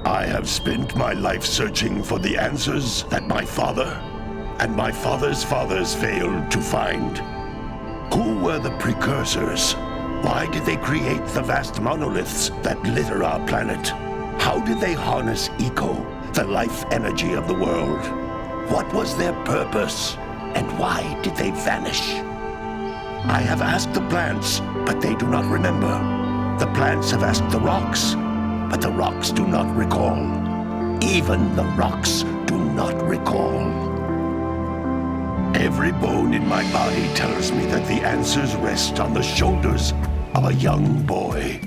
I have spent my life searching for the answers that my father and my father's fathers failed to find. Who were the Precursors? Why did they create the vast monoliths that litter our planet? How did they harness eco, the life energy of the world? What was their purpose? And why did they vanish? I have asked the plants, but they do not remember. The plants have asked the rocks, but the rocks do not recall. Even the rocks do not recall. Every bone in my body tells me that the answers rest on the shoulders of a young boy.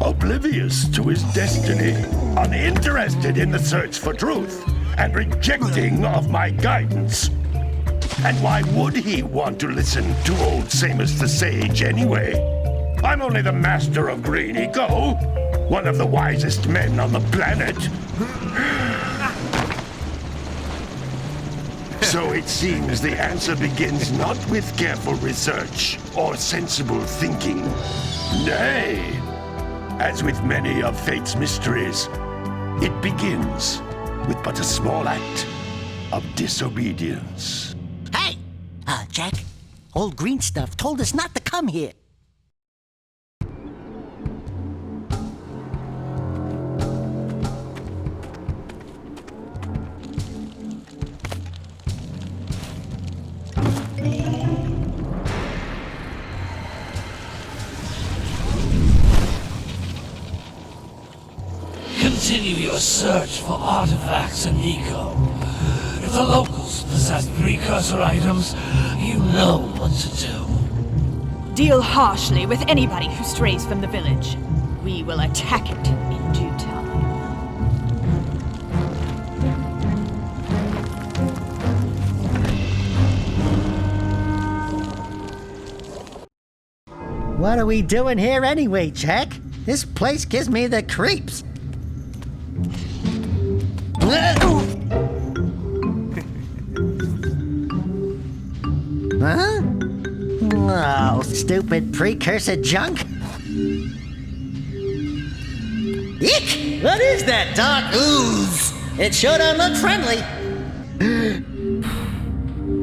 Oblivious to his destiny, uninterested in the search for truth, and rejecting of my guidance. And why would he want to listen to old Samus the Sage anyway? I'm only the master of green eco, one of the wisest men on the planet. So it seems the answer begins not with careful research or sensible thinking. Nay, as with many of fate's mysteries, it begins with but a small act of disobedience. Hey! Jack, old green stuff told us not to come here. Continue your search for artifacts and eco. If the locals possess precursor items, you know what to do. Deal harshly with anybody who strays from the village. We will attack it in due time. What are we doing here anyway, Jack? This place gives me the creeps. Huh? Oh, stupid precursor junk. Eek! What is that dark ooze? It sure don't look friendly.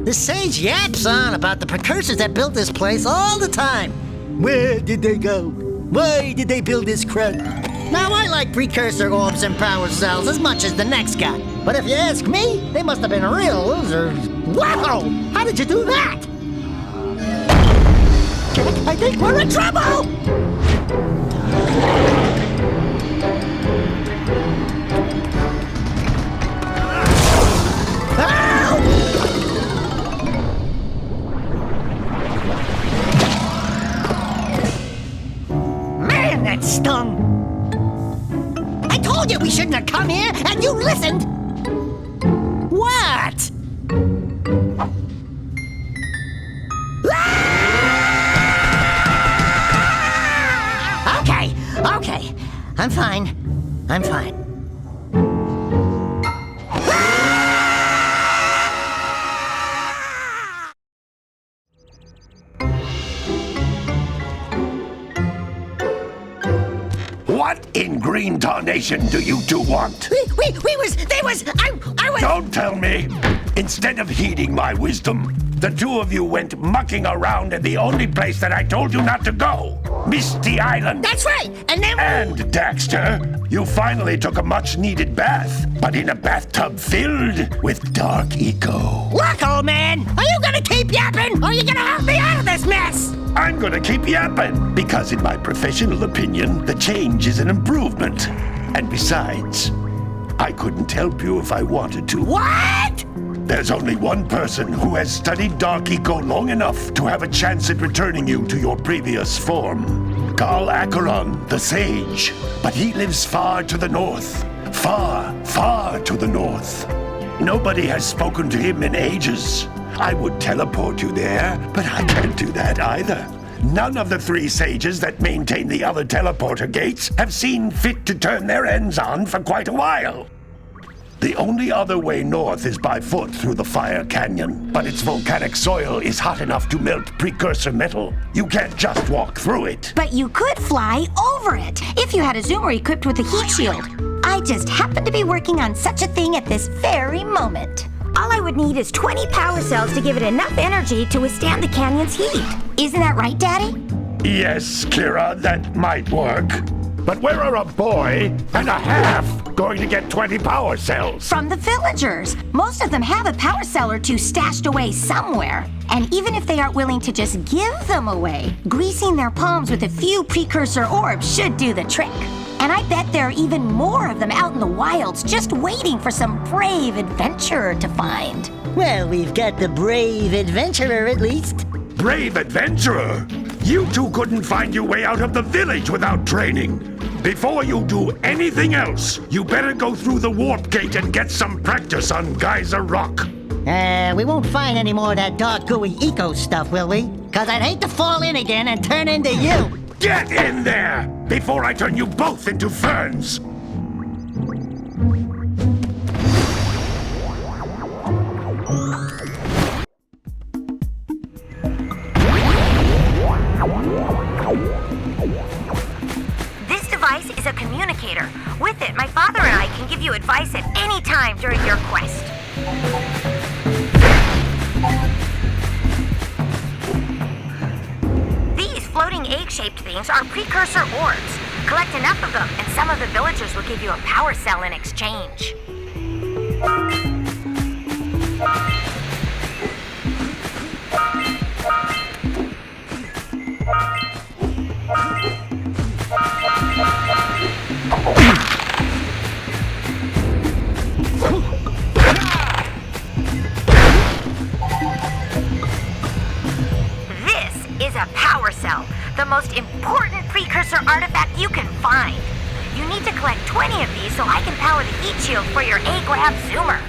The sage yaps on about the precursors that built this place all the time. Where did they go? Why did they build this crud? Now, I like precursor orbs and power cells as much as the next guy. But if you ask me, they must have been real losers. Wow! How did you do that? I think we're in trouble! Man, that stung! I told you we shouldn't have come here, and you listened! What? Okay. I'm fine. What in green tarnation do you two want? I was... Don't tell me! Instead of heeding my wisdom, the two of you went mucking around in the only place that I told you not to go! Misty Island! That's right! And then... And, Daxter, you finally took a much-needed bath, but in a bathtub filled with dark eco. Look, old man! Are you gonna keep yapping, or are you gonna help me out of this mess? I'm gonna keep yapping, because in my professional opinion, the change is an improvement. And besides, I couldn't help you if I wanted to. What? There's only one person who has studied Dark Eco long enough to have a chance at returning you to your previous form. Carl Acheron, the Sage. But he lives far to the north. Far, far to the north. Nobody has spoken to him in ages. I would teleport you there, but I can't do that either. None of the three sages that maintain the other teleporter gates have seen fit to turn their ends on for quite a while. The only other way north is by foot through the Fire Canyon, but its volcanic soil is hot enough to melt precursor metal. You can't just walk through it. But you could fly over it, if you had a zoomer equipped with a heat shield. I just happen to be working on such a thing at this very moment. All I would need is 20 power cells to give it enough energy to withstand the canyon's heat. Isn't that right, Daddy? Yes, Kira, that might work. But where are a boy and a half going to get 20 power cells? From the villagers. Most of them have a power cell or two stashed away somewhere. And even if they aren't willing to just give them away, greasing their palms with a few precursor orbs should do the trick. And I bet there are even more of them out in the wilds just waiting for some brave adventurer to find. Well, we've got the brave adventurer at least. Brave adventurer? You two couldn't find your way out of the village without training. Before you do anything else, you better go through the warp gate and get some practice on Geyser Rock. We won't find any more of that dark gooey eco stuff, will we? 'Cause I'd hate to fall in again and turn into you. Get in there before I turn you both into ferns. This device is a communicator. With it, my father and I can give you advice at any time during your quest. These floating egg-shaped things are precursor orbs. Collect enough of them, and some of the villagers will give you a power cell in exchange. Is a power cell, the most important precursor artifact you can find. You need to collect 20 of these so I can power the heat shield for your egg lab zoomer.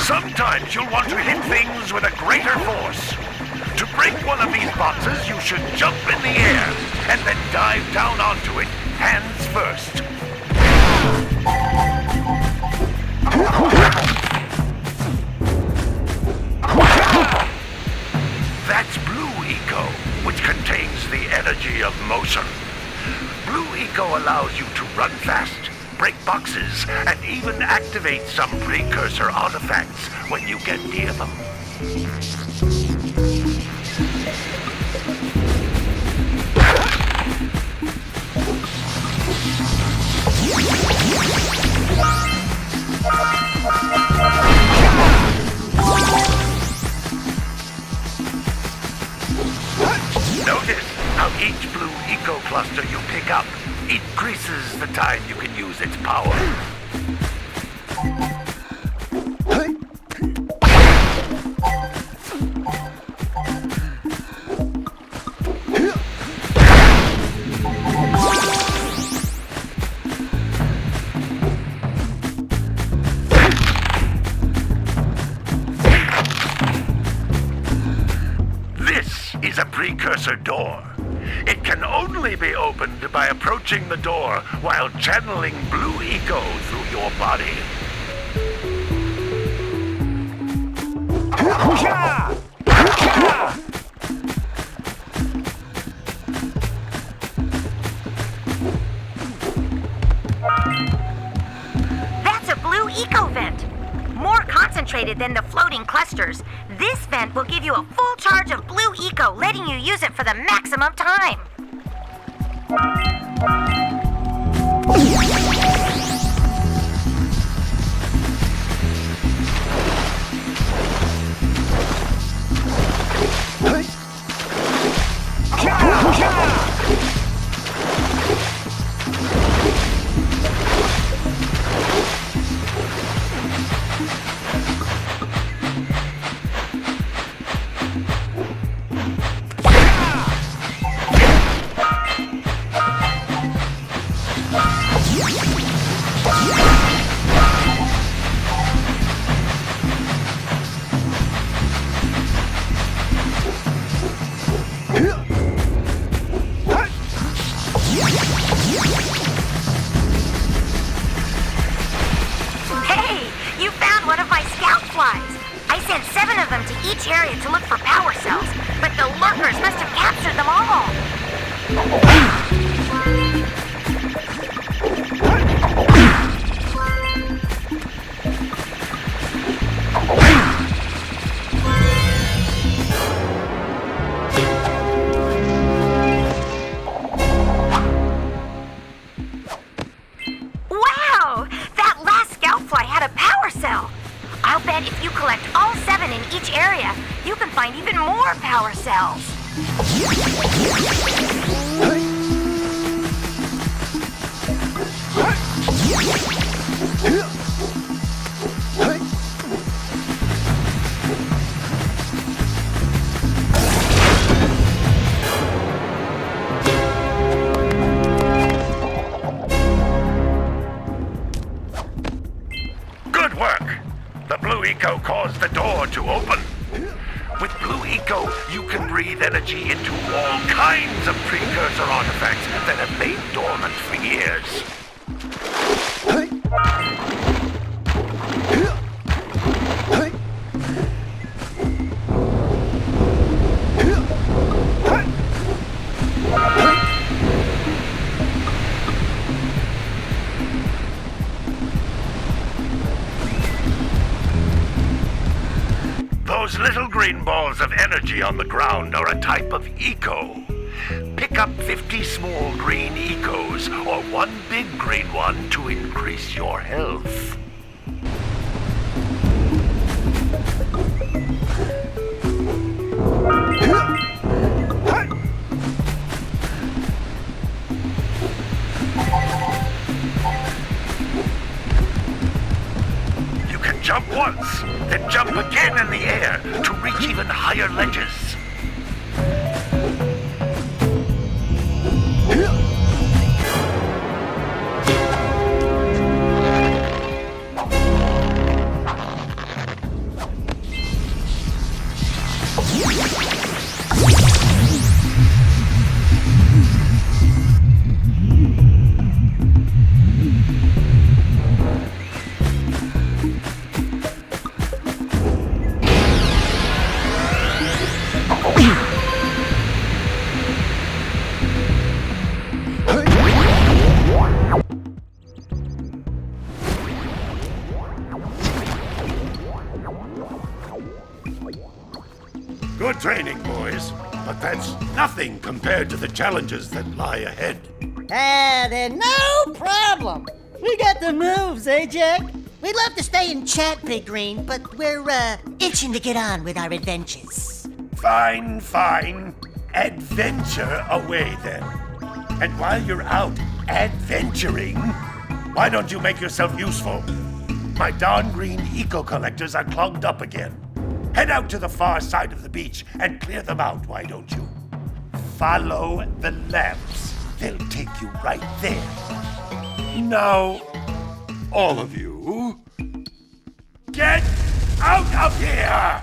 Sometimes you'll want to hit things with a greater force. To break one of these boxes, you should jump in the air and then dive down onto it, hands first. That's Blue Eco, which contains the energy of motion. Blue Eco allows you to run fast, break boxes, and even activate some precursor artifacts when you get near them. Notice how each Blue Eco cluster you pick up increases the time you can use its power. This is a precursor door. It can only be opened by approaching the door while channeling Blue Eco through your body. That's a Blue Eco vent. More concentrated than the floating clusters. This vent will give you a full charge of Blue Eco, letting you use it for the maximum time. to each area to look for power cells, but the lurkers must have captured them all. Wow! That last scout fly had a power cell. I'll bet if you collect all 7 in each area, you can find even more power cells. Good work! The blue eco caused the door to open. With blue eco, you can breathe energy into all kinds of precursor artifacts that have lain dormant for years. Those little green balls of energy on the ground are a type of eco. Pick up 50 small green ecos or one big green one to increase your health. You can jump once, then jump again in the air to reach even higher ledges. Good training, boys, but that's nothing compared to the challenges that lie ahead. Then no problem. We got the moves, eh, Jack? We'd love to stay and chat, Big Green, but we're, itching to get on with our adventures. Fine, fine. Adventure away then. And while you're out adventuring, why don't you make yourself useful? My darn green eco collectors are clogged up again. Head out to the far side of the beach and clear them out, why don't you? Follow the lamps. They'll take you right there. Now, all of you, get out of here!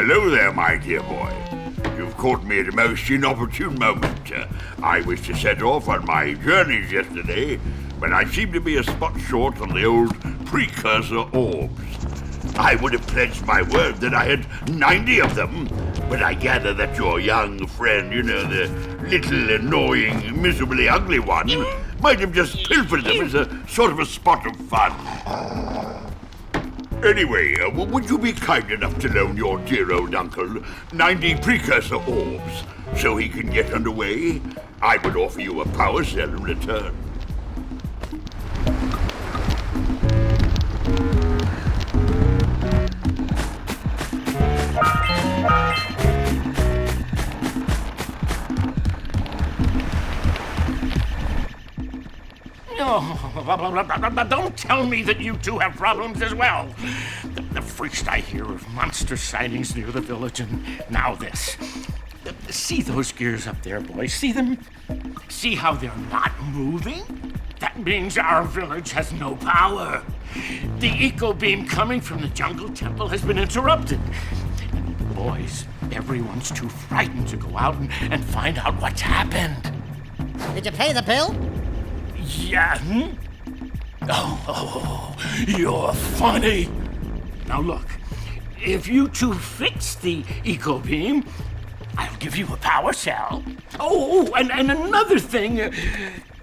Hello there, my dear boy. You've caught me at a most inopportune moment. I was to set off on my journeys yesterday, but I seem to be a spot short on the old Precursor orbs. I would have pledged my word that I had 90 of them, but I gather that your young friend, the little annoying, miserably ugly one, might have just pilfered them as a sort of a spot of fun. Anyway, would you be kind enough to loan your dear old uncle 90 Precursor orbs so he can get underway? I would offer you a power cell in return. Oh, don't tell me that you two have problems as well. The first I hear of monster sightings near the village, and now this. See those gears up there, boys? See them? See how they're not moving? That means our village has no power. The eco beam coming from the jungle temple has been interrupted. Boys, everyone's too frightened to go out and find out what's happened. Did you pay the bill? Yeah. Oh, you're funny. Now look, if you two fix the eco beam, I'll give you a power cell. Oh, and another thing,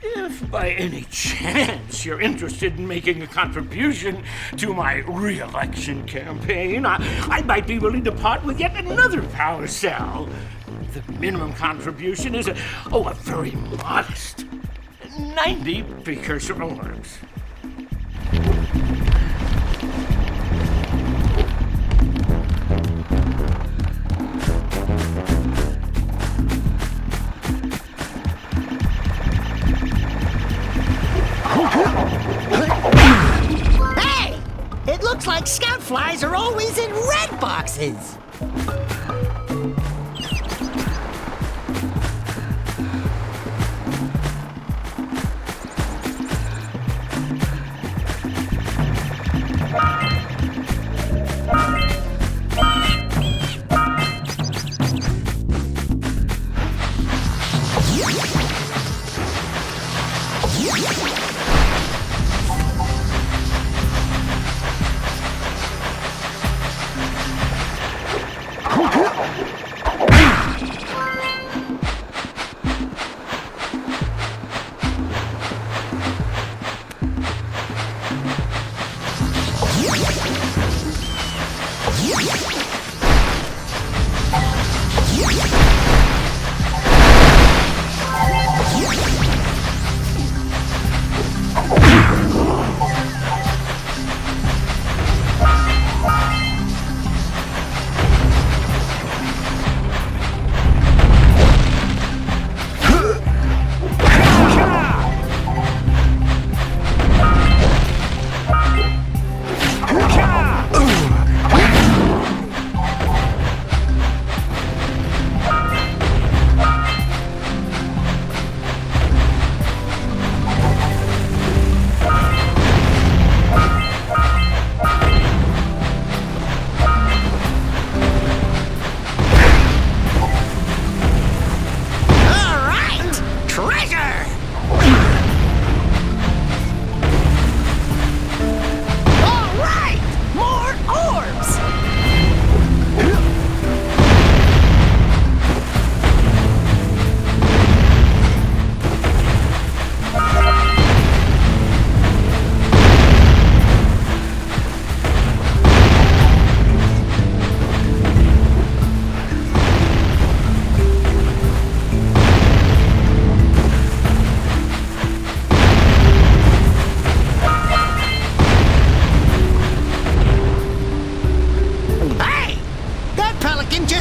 if by any chance you're interested in making a contribution to my re-election campaign, I might be willing to part with yet another power cell. The minimum contribution is a very modest 90 precursor orbs. Hey! It looks like scout flies are always in red boxes.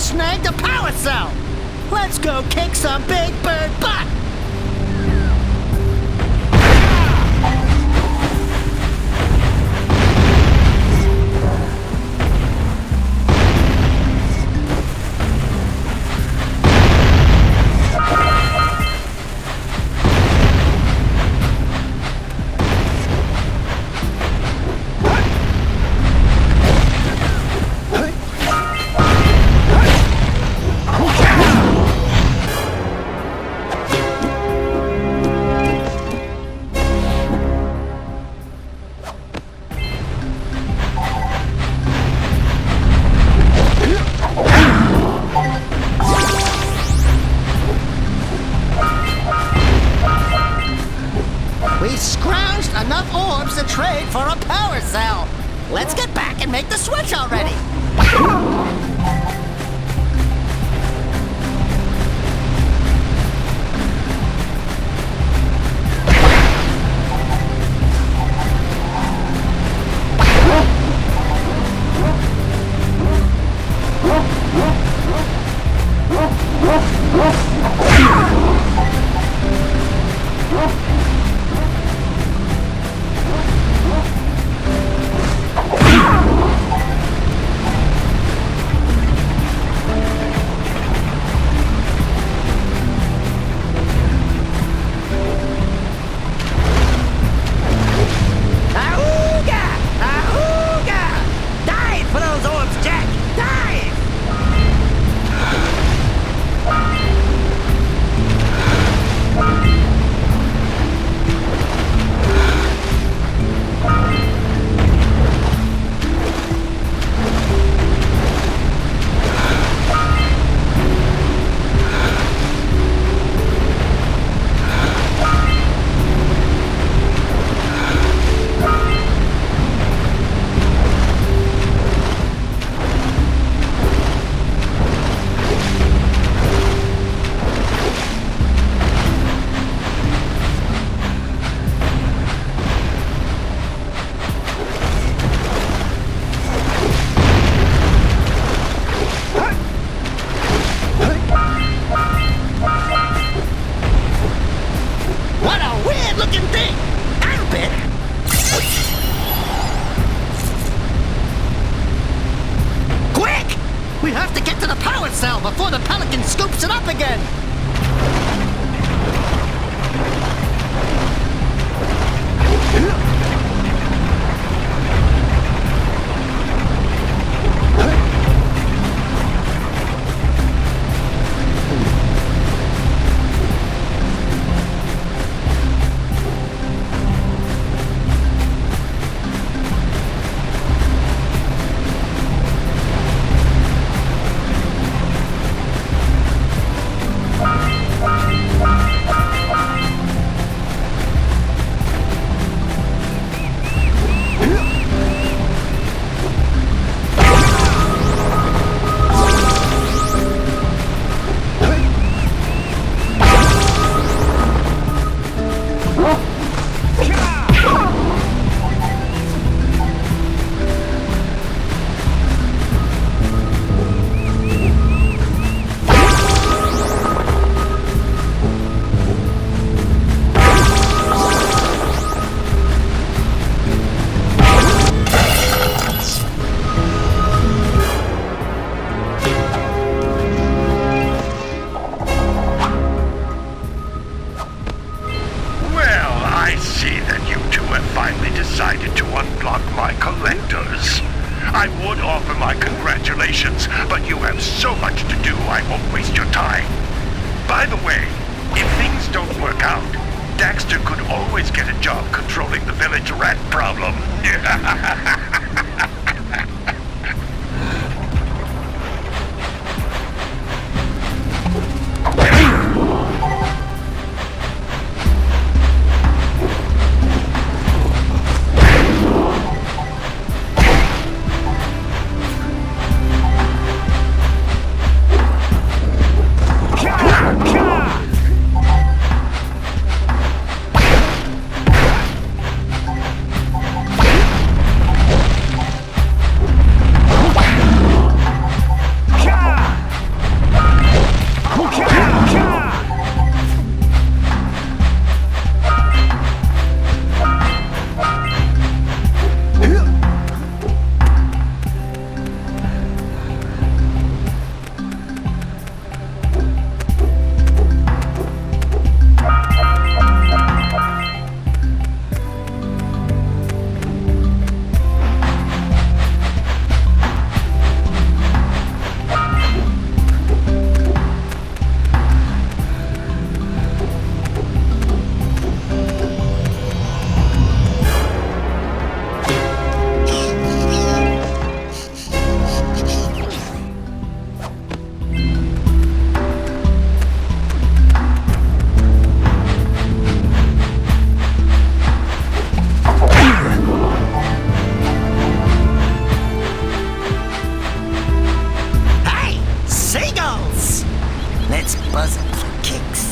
Snagged a power cell! Let's go kick some big bird butt! Enough orbs to trade for a power cell. Let's get back and make the switch already. stop again! Decided to unblock my collectors. I would offer my congratulations, but you have so much to do I won't waste your time. By the way, if things don't work out, Daxter could always get a job controlling the village rat problem. Let's buzz it for kicks.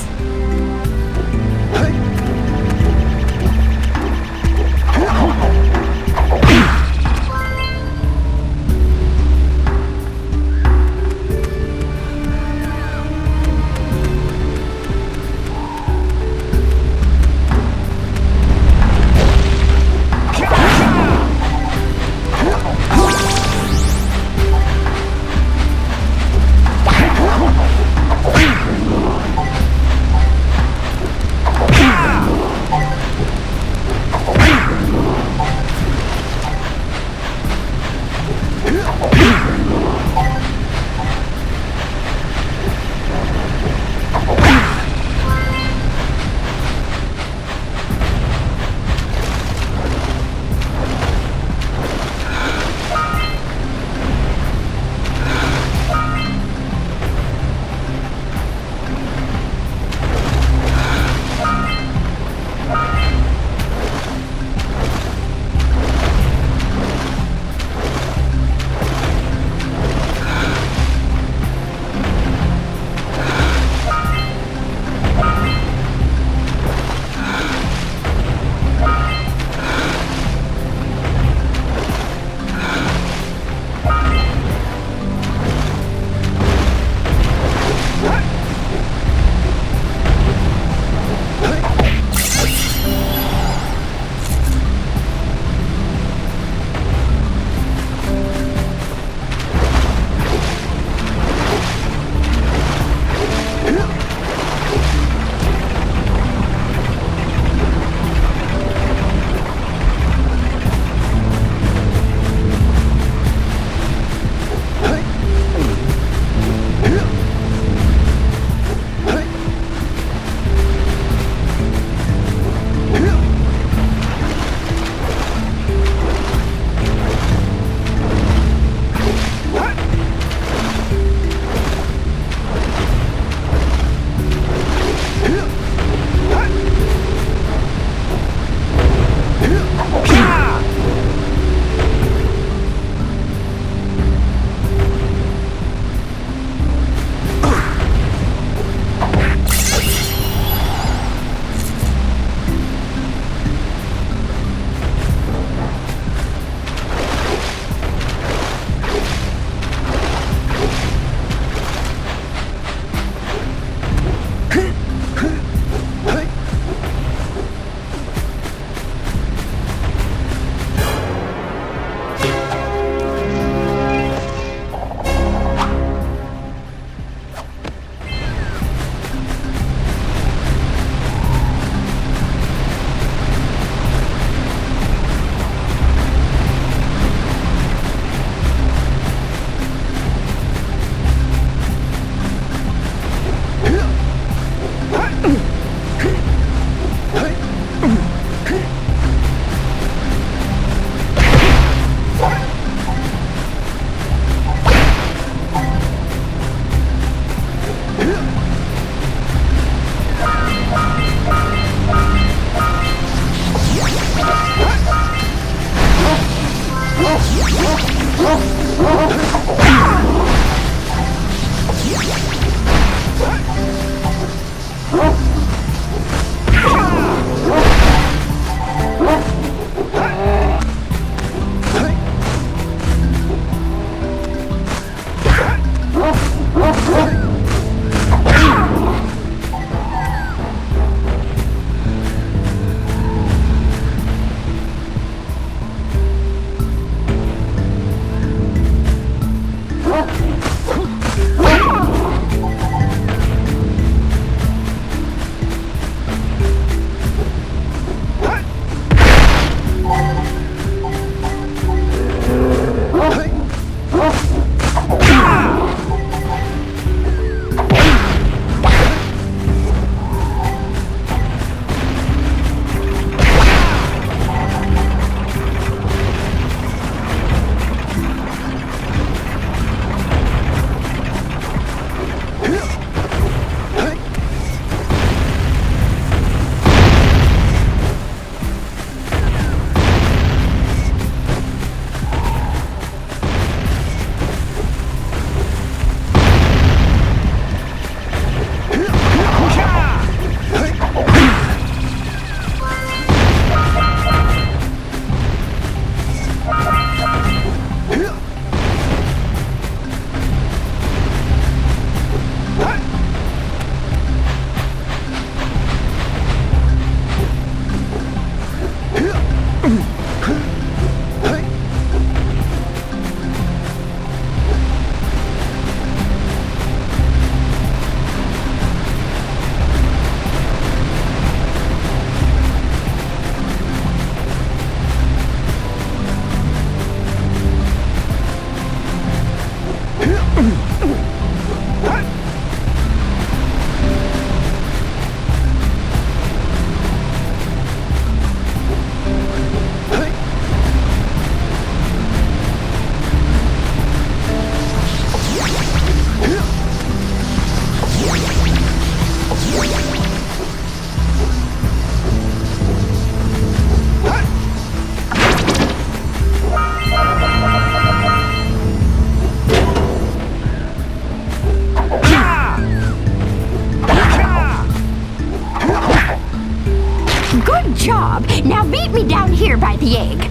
Good job. Now meet me down here by the egg.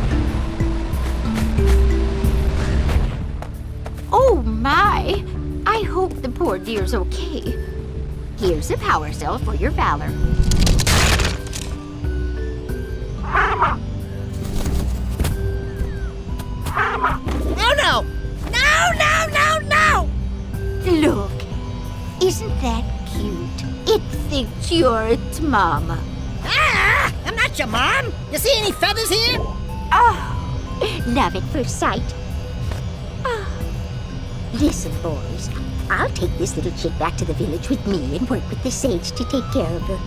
Oh my! I hope the poor dear's okay. Here's a power cell for your valor. Oh no! No, no, no, no! Look, isn't that cute? It thinks you're its mama. Ah! I'm not your mom! You see any feathers here? Oh, love at first sight. Oh. Listen, boys, I'll take this little chick back to the village with me and work with the sage to take care of her.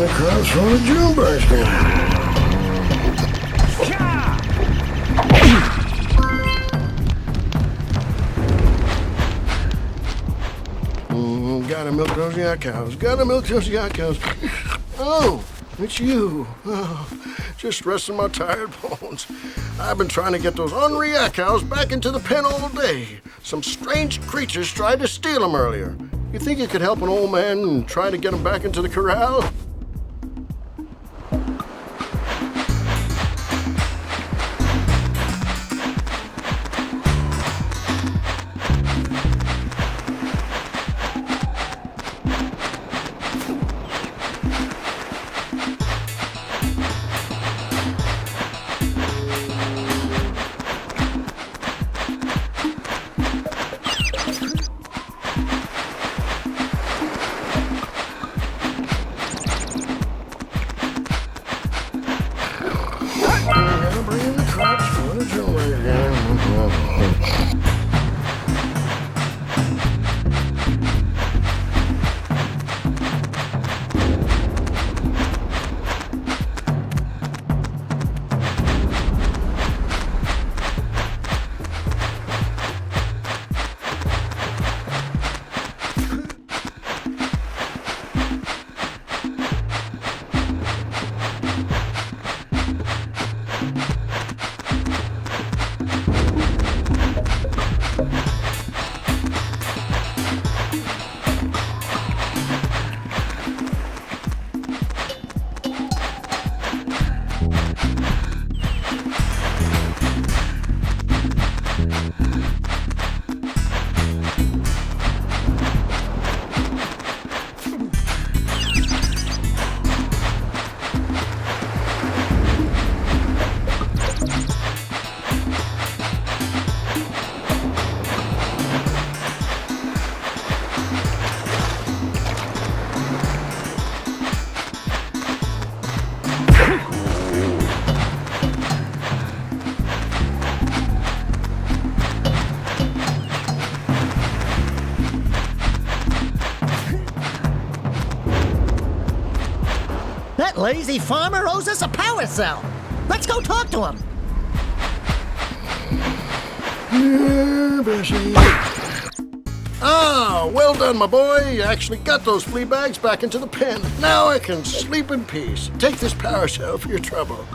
Across from the June basket. Gotta milk those yak cows. Gotta milk those yak cows. Oh, it's you. Oh, just resting my tired bones. I've been trying to get those ornery yak cows back into the pen all day. Some strange creatures tried to steal them earlier. You think you could help an old man and try to get them back into the corral? That lazy farmer owes us a power cell. Let's go talk to him. Ah, well done, my boy. You actually got those flea bags back into the pen. Now I can sleep in peace. Take this power cell for your trouble.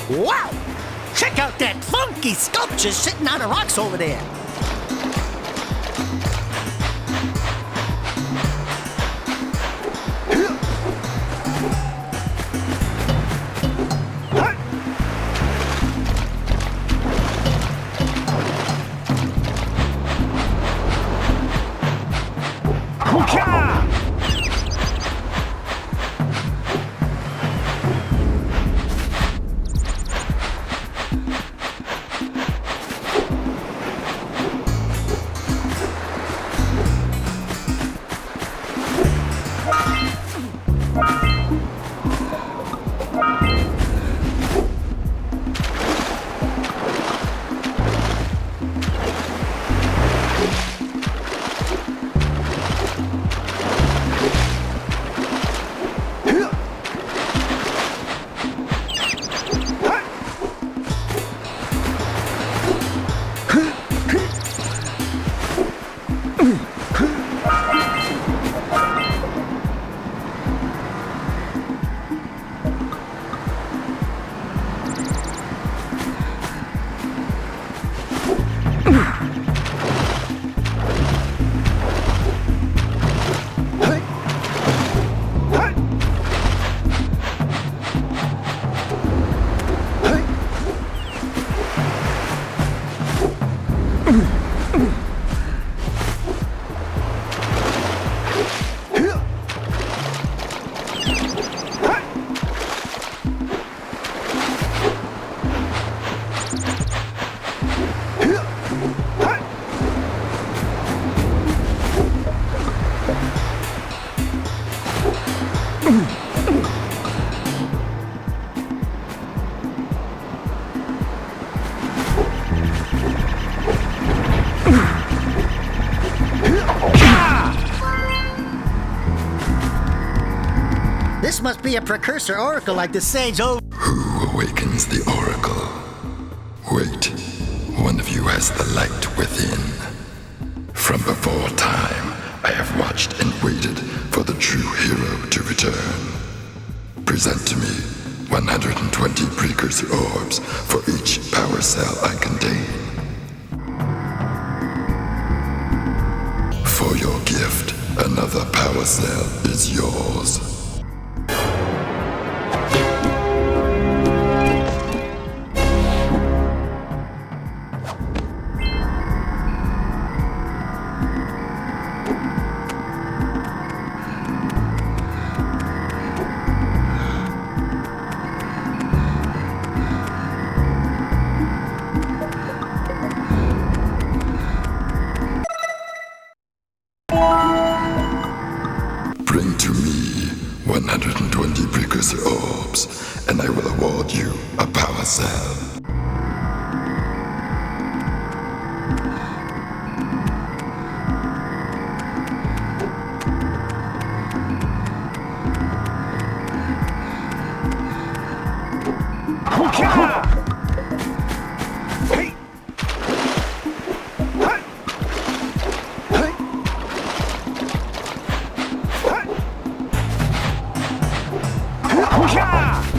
Wow! Check out that funky sculpture sitting on the rocks over there. This must be a precursor oracle like the sage old. Who awakens the oracle? Wait, one of you has the light within. From before time, I have watched and waited for the true hero to return. Present to me 120 precursor orbs for each power cell I contain. For your gift, another power cell is yours. Bring to me 120 precursor orbs, and I will award you a power cell. Yeah!